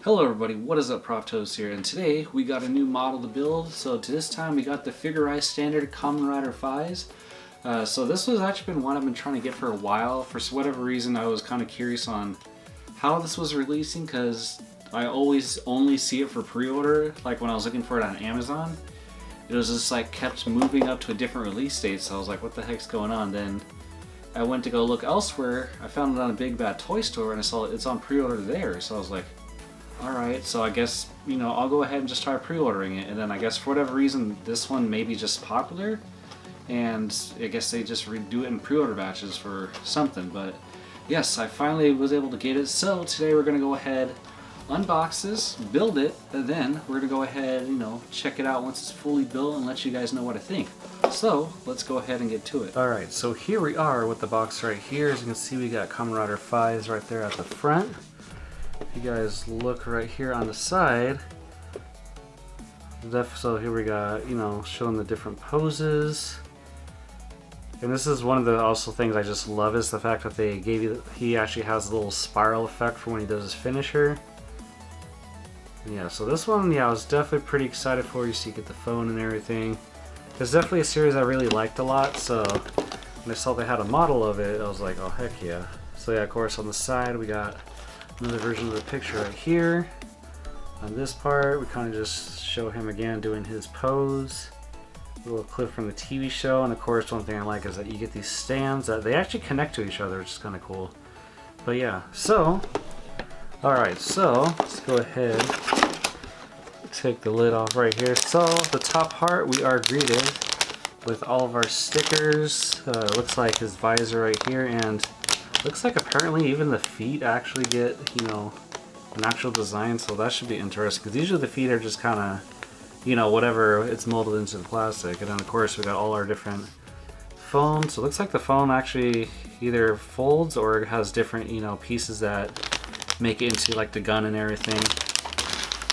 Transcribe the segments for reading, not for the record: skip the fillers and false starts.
Hello everybody, what is up, Prof Toast here, and today we got a new model to build. So to this time we got the Figurized Standard Kamen Rider 5s. So this was actually been one I've been trying to get for a while. For whatever reason I was kind of curious on how this was releasing, because I always only see it for pre-order. Like when I was looking for it on Amazon, it was just like kept moving up to a different release date, so I was like, what the heck's going on? Then I went to go look elsewhere, I found it on a Big Bad Toy Store and I saw it's on pre-order there, so I was like, alright, so I guess, I'll go ahead and just try pre-ordering it. And then I guess for whatever reason, this one may be just popular, and I guess they just do it in pre-order batches for something. But yes, I finally was able to get it. So today we're going to go ahead, unbox this, build it, and then we're going to go ahead, check it out once it's fully built and let you guys know what I think. So let's go ahead and get to it. Alright, so here we are with the box right here. As you can see, we got Kamen Rider 5s right there at the front. If you guys look right here on the side, so here we got, showing the different poses. And this is one of the also things I just love, is the fact that they gave you, he actually has a little spiral effect for when he does his finisher. And yeah, so this one, I was definitely pretty excited for. You see, you get the phone and everything. It's definitely a series I really liked a lot, so when I saw they had a model of it, I was like, oh heck yeah. So yeah, of course on the side we got another version of the picture right here. On this part, we kind of just show him again doing his pose. A little clip from the TV show, and of course one thing I like is that you get these stands that they actually connect to each other, which is kind of cool. But yeah, so, alright, so let's go ahead, take the lid off right here. So the top part, we are greeted with all of our stickers. Looks like his visor right here, and looks like apparently even the feet actually get, an actual design, so that should be interesting, because usually the feet are just kind of, whatever, it's molded into the plastic. And then of course we got all our different phones. So it looks like the phone actually either folds or has different, pieces that make it into like the gun and everything.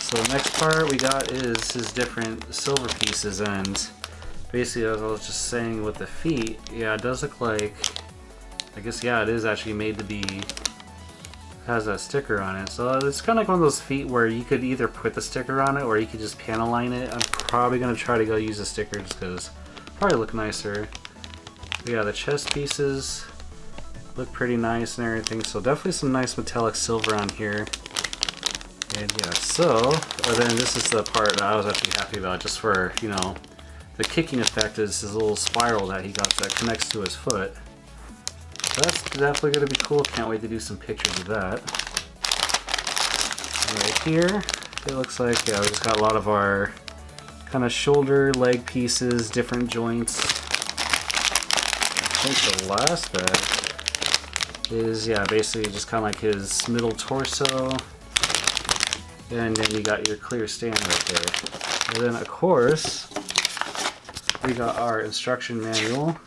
So the next part we got is his different silver pieces, and basically, as I was just saying with the feet, yeah, it does look like, I guess, yeah, it is actually made to be, has that sticker on it. So it's kind of like one of those feet where you could either put the sticker on it or you could just panel line it. I'm probably going to try to go use a sticker just because probably look nicer. But yeah, the chest pieces look pretty nice and everything. So definitely some nice metallic silver on here. And yeah, so then this is the part that I was actually happy about, just for, the kicking effect is his little spiral that he got that connects to his foot. So that's definitely going to be cool. Can't wait to do some pictures of that. Right here, it looks like, yeah, we just got a lot of our kind of shoulder, leg pieces, different joints. I think the last bag is, yeah, basically just kind of like his middle torso. And then you got your clear stand right there. And then, of course, we got our instruction manual.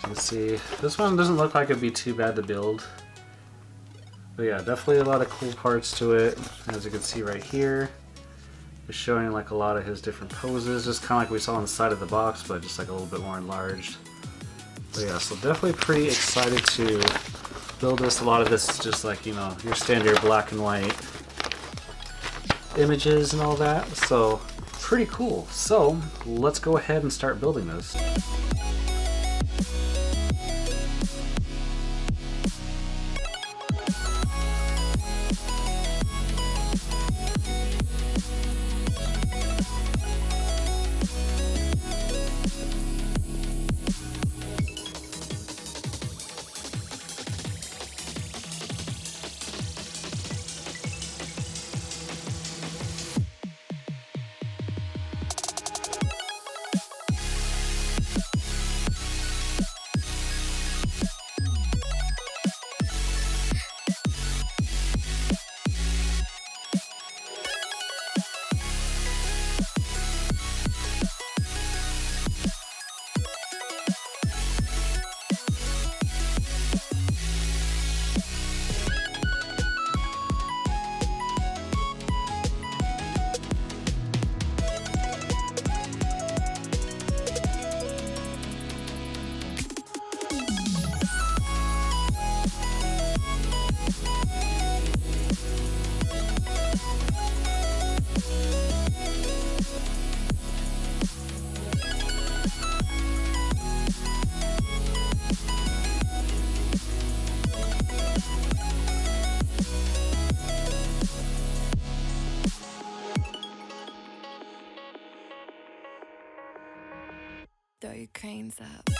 Let's see, this one doesn't look like it'd be too bad to build, but yeah, definitely a lot of cool parts to it. As you can see right here, it's showing like a lot of his different poses, just kind of like we saw on the side of the box, but just like a little bit more enlarged. But yeah, so definitely pretty excited to build this. A lot of this is just like, your standard black and white images and all that, so pretty cool. So let's go ahead and start building this. Everybody cranes up.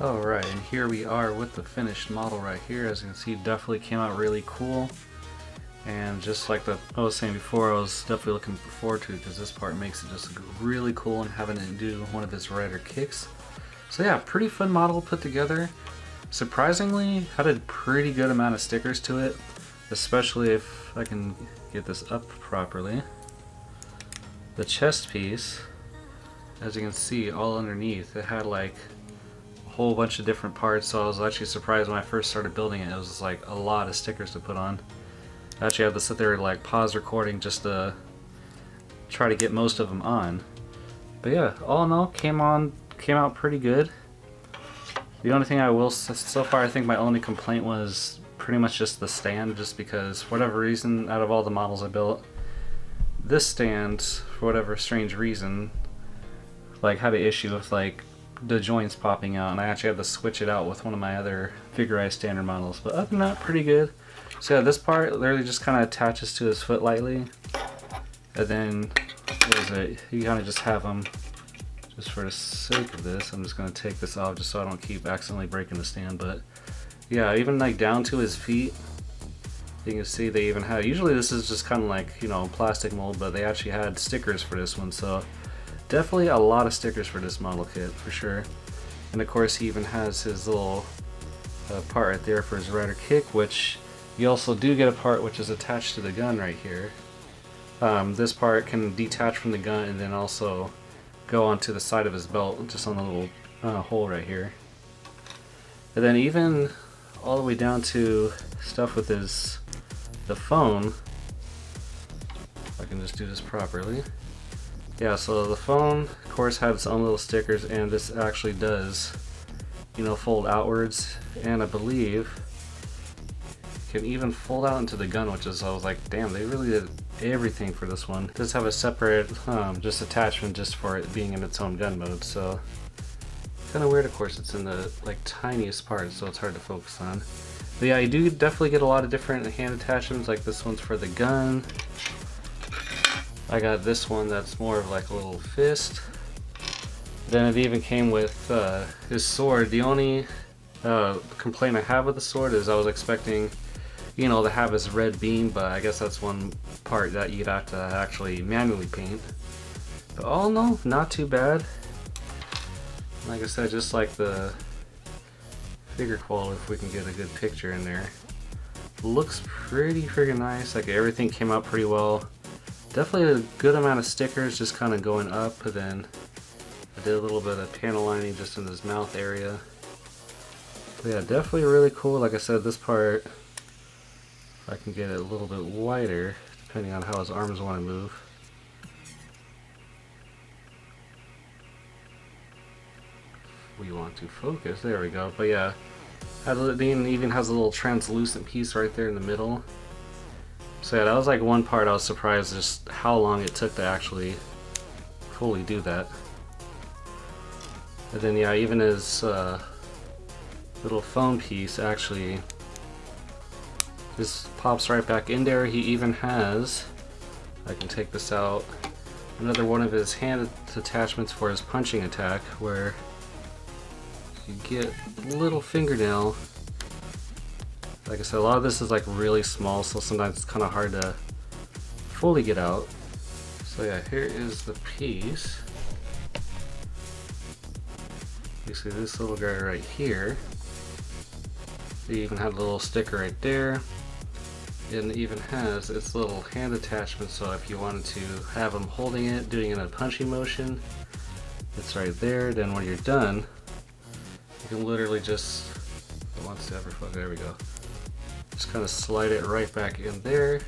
Alright, and here we are with the finished model right here. As you can see, definitely came out really cool. And just like I was saying before, I was definitely looking forward to it because this part makes it just look really cool and having it do one of his rider kicks. So yeah, pretty fun model put together. Surprisingly, had a pretty good amount of stickers to it, especially if I can get this up properly. The chest piece, as you can see, all underneath, it had like whole bunch of different parts, so I was actually surprised when I first started building it. It was just like a lot of stickers to put on. I actually had to sit there and like pause recording just to try to get most of them on. But yeah, all in all, came out pretty good. The only thing I will so far, I think my only complaint was pretty much just the stand, just because for whatever reason, out of all the models I built, this stand, for whatever strange reason, like had an issue with like the joints popping out, and I actually had to switch it out with one of my other figurized standard models. But other than that, pretty good. So yeah, this part literally just kind of attaches to his foot lightly, and then what is it? You kind of just have them. Just for the sake of this, I'm just going to take this off just so I don't keep accidentally breaking the stand. But yeah, even like down to his feet, you can see they even had, usually this is just kind of like, you know, plastic mold, but they actually had stickers for this one. So definitely a lot of stickers for this model kit for sure. And of course he even has his little part right there for his rider kick, which you also do get a part which is attached to the gun right here. This part can detach from the gun and then also go onto the side of his belt, just on the little hole right here. And then even all the way down to stuff with the phone. If I can just do this properly. Yeah, so the phone, of course, had its own little stickers, and this actually does, you know, fold outwards, and I believe can even fold out into the gun, which is, I was like, damn, they really did everything for this one. It does have a separate just attachment just for it being in its own gun mode, so kind of weird. Of course, it's in the like tiniest part, so it's hard to focus on. But yeah, you do definitely get a lot of different hand attachments. Like this one's for the gun. I got this one that's more of like a little fist. Then it even came with his sword. The only complaint I have with the sword is I was expecting, you know, to have his red beam, but I guess that's one part that you'd have to actually manually paint. But all in all, not too bad. Like I said, just like the figure quality, if we can get a good picture in there, looks pretty friggin' nice. Like everything came out pretty well. Definitely a good amount of stickers just kind of going up, and then I did a little bit of panel lining just in his mouth area. But yeah, definitely really cool. Like I said, this part, if I can get it a little bit wider, depending on how his arms want to move. We want to focus, there we go. But yeah, it even has a little translucent piece right there in the middle. So yeah, that was like one part I was surprised just how long it took to actually fully do that. And then yeah, even his little phone piece actually just pops right back in there. He even has, I can take this out, another one of his hand attachments for his punching attack, where you get a little fingernail. Like I said, a lot of this is like really small, so sometimes it's kind of hard to fully get out. So yeah, here is the piece. You see this little guy right here. It even had a little sticker right there. And it even has its little hand attachment, so if you wanted to have him holding it, doing it in a punching motion, it's right there. Then when you're done, you can literally just, if it wants to ever fuck, there we go. Just kind of slide it right back in there.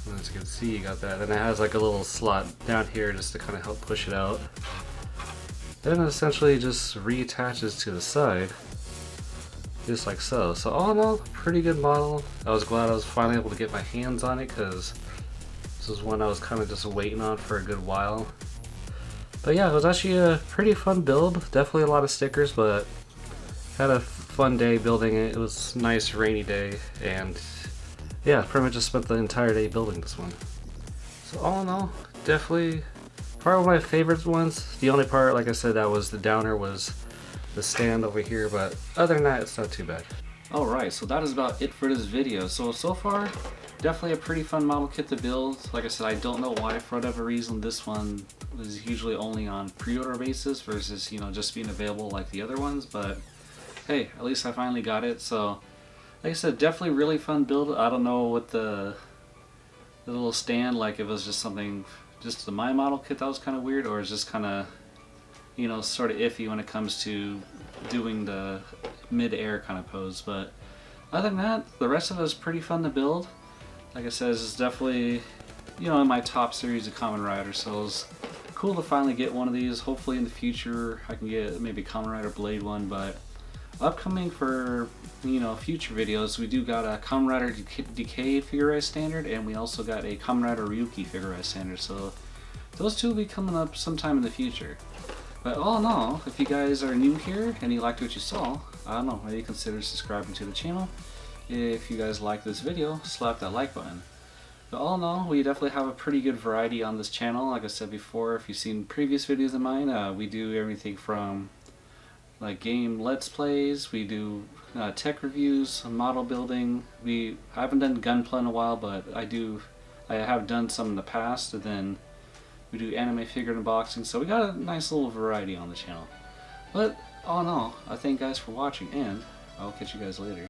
And as you can see, you got that. And it has like a little slot down here just to kind of help push it out. Then it essentially just reattaches to the side, just like so. So all in all, pretty good model. I was glad I was finally able to get my hands on it, because this was one I was kind of just waiting on for a good while. But yeah, it was actually a pretty fun build. Definitely a lot of stickers, but had a fun day building it. It was a nice rainy day, and yeah, pretty much just spent the entire day building this one. So all in all, definitely probably one of my favorite ones. The only part, like I said, that was the downer was the stand over here, but other than that, it's not too bad. Alright, so that is about it for this video. So far, definitely a pretty fun model kit to build. Like I said, I don't know why, for whatever reason, this one was usually only on pre-order basis versus, you know, just being available like the other ones, but hey, at least I finally got it. So, like I said, definitely really fun build. I don't know what the little stand, like, if it was just something, just the my model kit that was kind of weird, or is just kind of, you know, sort of iffy when it comes to doing the mid-air kind of pose. But other than that, the rest of it is pretty fun to build. Like I said, it's definitely, you know, in my top series of Kamen Rider, so it's cool to finally get one of these. Hopefully in the future I can get maybe Kamen Rider Blade one, but upcoming for, you know, future videos, we do got a Kamen Rider Decay figurized standard, and we also got a Kamen Rider Ryuki figurized standard, so those two will be coming up sometime in the future. But all in all, if you guys are new here and you liked what you saw, I don't know, maybe consider subscribing to the channel. If you guys like this video, slap that like button. But all in all, we definitely have a pretty good variety on this channel. Like I said before, if you've seen previous videos of mine, we do everything from like game let's plays, we do tech reviews, model building. I haven't done gunplay in a while, but I have done some in the past, and then we do anime figure unboxing, so we got a nice little variety on the channel. But all in all, I thank you guys for watching, and I'll catch you guys later.